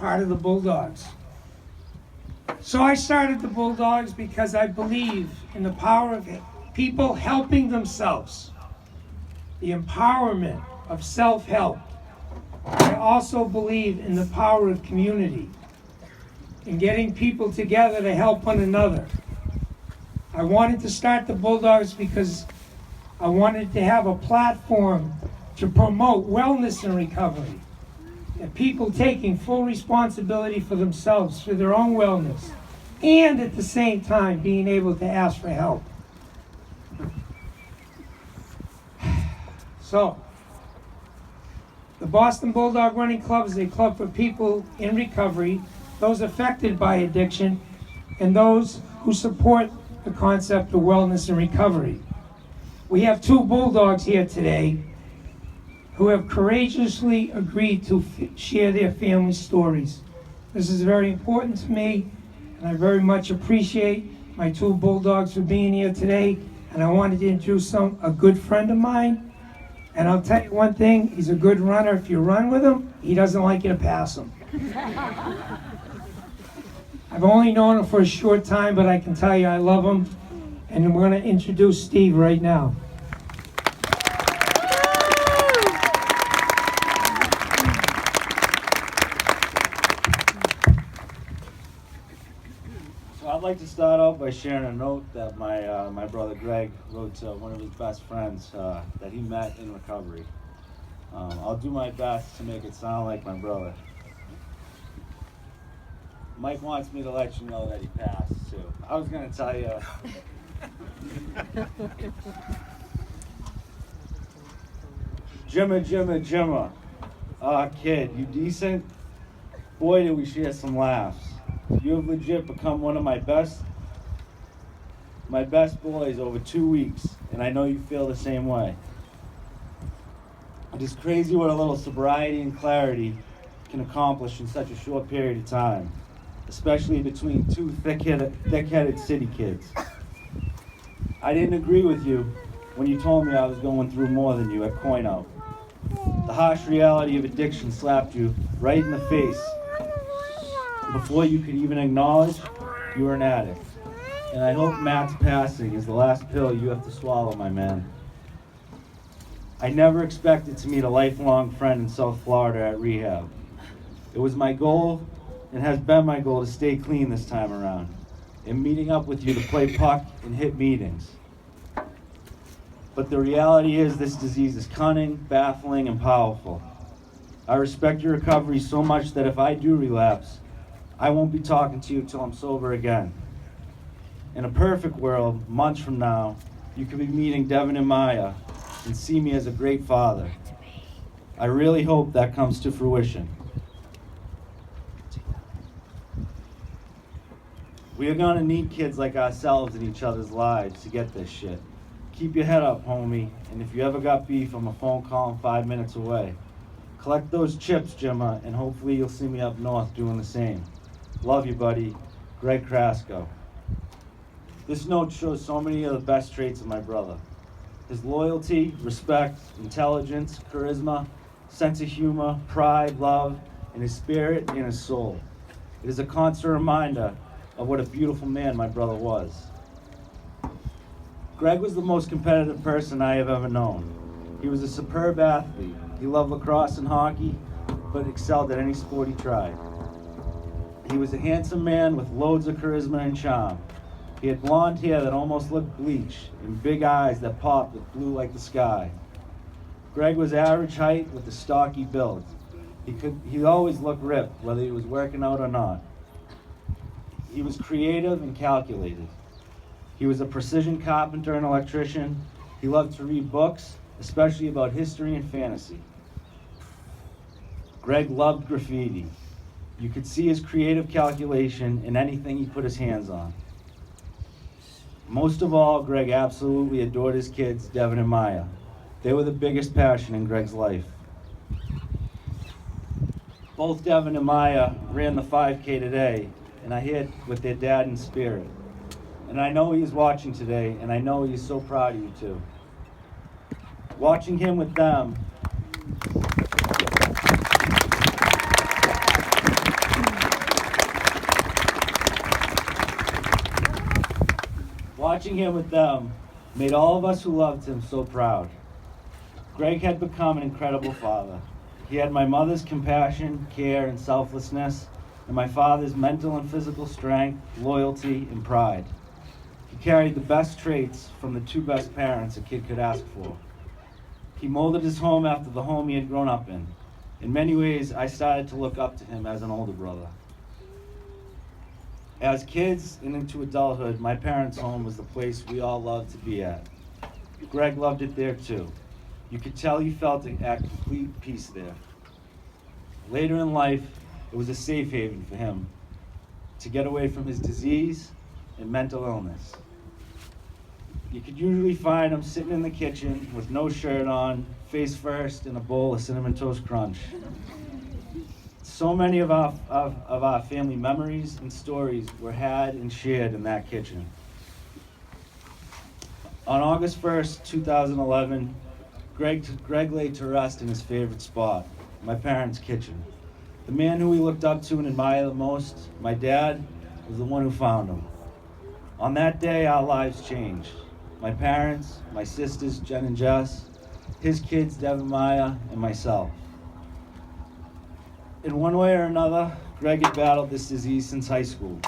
part of the Bulldogs. So I started the Bulldogs because I believe in the power of people helping themselves, the empowerment of self-help. I also believe in the power of community, in getting people together to help one another. I wanted to start the Bulldogs because I wanted to have a platform to promote wellness and recovery, and people taking full responsibility for themselves, for their own wellness, and at the same time being able to ask for help. So, the Boston Bulldog Running Club is a club for people in recovery, those affected by addiction, and those who support the concept of wellness and recovery. We have two Bulldogs here today who have courageously agreed to share their family stories. This is very important to me, and I very much appreciate my two Bulldogs for being here today. And I wanted to introduce a good friend of mine. And I'll tell you one thing, he's a good runner. If you run with him, he doesn't like you to pass him. I've only known him for a short time, but I can tell you I love him. And we're going to introduce Steve right now. So I'd like to start out by sharing a note that my brother Greg wrote to one of his best friends that he met in recovery. I'll do my best to make it sound like my brother. Mike wants me to let you know that he passed too. I was going to tell you. Jimma. Kid, you decent? Boy, did we share some laughs. You have legit become one of my best boys over 2 weeks, and I know you feel the same way. It is crazy what a little sobriety and clarity can accomplish in such a short period of time, especially between two thick-headed city kids. I didn't agree with you when you told me I was going through more than you at Coin Out. The harsh reality of addiction slapped you right in the face before you could even acknowledge you were an addict. And I hope Matt's passing is the last pill you have to swallow, my man. I never expected to meet a lifelong friend in South Florida at rehab. It was my goal, and has been my goal, to stay clean this time around, and meeting up with you to play puck and hit meetings. But the reality is this disease is cunning, baffling, and powerful. I respect your recovery so much that if I do relapse, I won't be talking to you till I'm sober again. In a perfect world, months from now, you could be meeting Devin and Maya and see me as a great father. I really hope that comes to fruition. We are gonna need kids like ourselves in each other's lives to get this shit. Keep your head up, homie, and if you ever got beef, I'm a phone call 5 minutes away. Collect those chips, Jimma, and hopefully you'll see me up north doing the same. Love you, buddy. Greg Krasco. This note shows so many of the best traits of my brother. His loyalty, respect, intelligence, charisma, sense of humor, pride, love, and his spirit and his soul. It is a constant reminder of what a beautiful man my brother was. Greg was the most competitive person I have ever known. He was a superb athlete. He loved lacrosse and hockey, but excelled at any sport he tried. He was a handsome man with loads of charisma and charm. He had blonde hair that almost looked bleach and big eyes that popped with blue like the sky. Greg was average height with a stocky build. He always looked ripped, whether he was working out or not. He was creative and calculated. He was a precision carpenter and electrician. He loved to read books, especially about history and fantasy. Greg loved graffiti. You could see his creative calculation in anything he put his hands on. Most of all, Greg absolutely adored his kids, Devin and Maya. They were the biggest passion in Greg's life. Both Devin and Maya ran the 5K today, and I hit with their dad in spirit. And I know he's watching today, and I know he's so proud of you too. Watching him with them Watching him with them made all of us who loved him so proud. Greg had become an incredible father. He had my mother's compassion, care, and selflessness, and my father's mental and physical strength, loyalty, and pride. He carried the best traits from the two best parents a kid could ask for. He molded his home after the home he had grown up in. In many ways, I started to look up to him as an older brother. As kids and into adulthood, my parents' home was the place we all loved to be at. Greg loved it there too. You could tell he felt at complete peace there. Later in life, it was a safe haven for him to get away from his disease and mental illness. You could usually find him sitting in the kitchen with no shirt on, face first, in a bowl of Cinnamon Toast Crunch. So many of our family memories and stories were had and shared in that kitchen. On August 1st, 2011, Greg laid to rest in his favorite spot, my parents' kitchen. The man who we looked up to and admired the most, my dad, was the one who found him. On that day, our lives changed. My parents, my sisters, Jen and Jess, his kids, Dev and Maya, and myself. In one way or another, Greg had battled this disease since high school.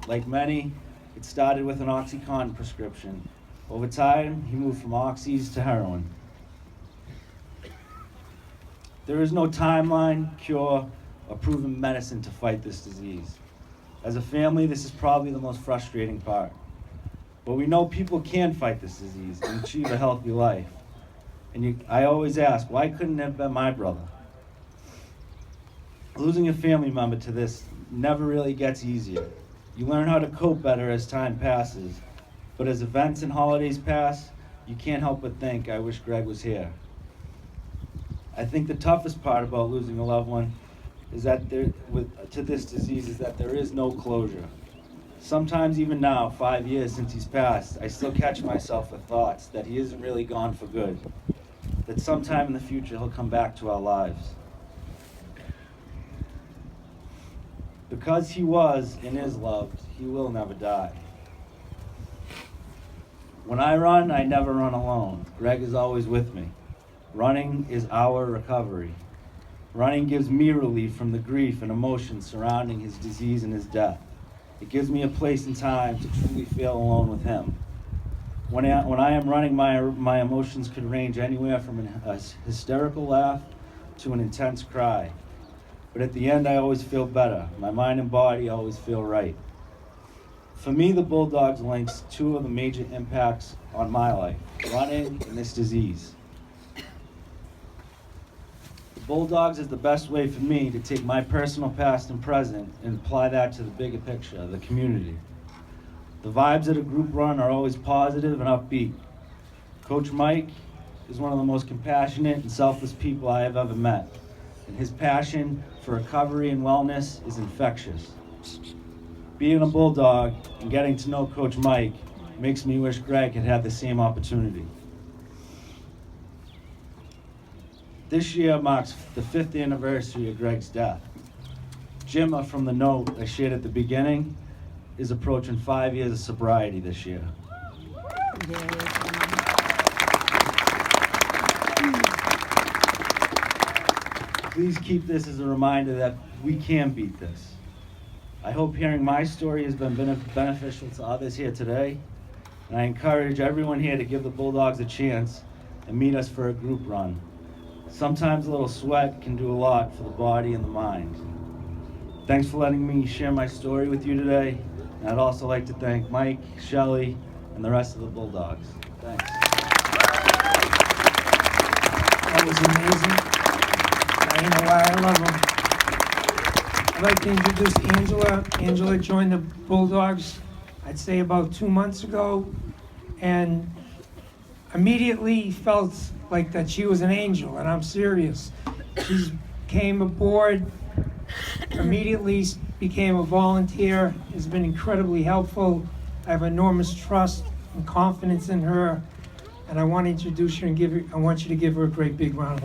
Like many, it started with an OxyContin prescription. Over time, he moved from oxys to heroin. There is no timeline, cure, or proven medicine to fight this disease. As a family, this is probably the most frustrating part. But we know people can fight this disease and achieve a healthy life. And I always ask, why couldn't it have been my brother? Losing a family member to this never really gets easier. You learn how to cope better as time passes. But as events and holidays pass, you can't help but think, I wish Greg was here. I think the toughest part about losing a loved one is that to this disease is that there is no closure. Sometimes even now, 5 years since he's passed, I still catch myself with thoughts that he isn't really gone for good, that sometime in the future he'll come back to our lives. Because he was and is loved, he will never die. When I run, I never run alone. Greg is always with me. Running is our recovery. Running gives me relief from the grief and emotion surrounding his disease and his death. It gives me a place and time to truly feel alone with him. When I am running, my emotions could range anywhere from a hysterical laugh to an intense cry. But at the end, I always feel better. My mind and body always feel right. For me, the Bulldogs links two of the major impacts on my life, running and this disease. Bulldogs is the best way for me to take my personal past and present and apply that to the bigger picture, the community. The vibes at a group run are always positive and upbeat. Coach Mike is one of the most compassionate and selfless people I have ever met, and his passion for recovery and wellness is infectious. Being a Bulldog and getting to know Coach Mike makes me wish Greg had had the same opportunity. This year marks the 5th anniversary of Greg's death. Jimma, from the note I shared at the beginning, is approaching 5 years of sobriety this year. Please keep this as a reminder that we can beat this. I hope hearing my story has been beneficial to others here today, and I encourage everyone here to give the Bulldogs a chance and meet us for a group run. Sometimes a little sweat can do a lot for the body and the mind. Thanks for letting me share my story with you today. And I'd also like to thank Mike, Shelley, and the rest of the Bulldogs. Thanks. That was amazing. I know why I love him. I'd like to introduce Angela. Angela joined the Bulldogs, I'd say about 2 months ago, and immediately felt like that she was an angel, and I'm serious. She came aboard, immediately became a volunteer, has been incredibly helpful. I have enormous trust and confidence in her, and I want to introduce her and I want you to give her a great big round of applause.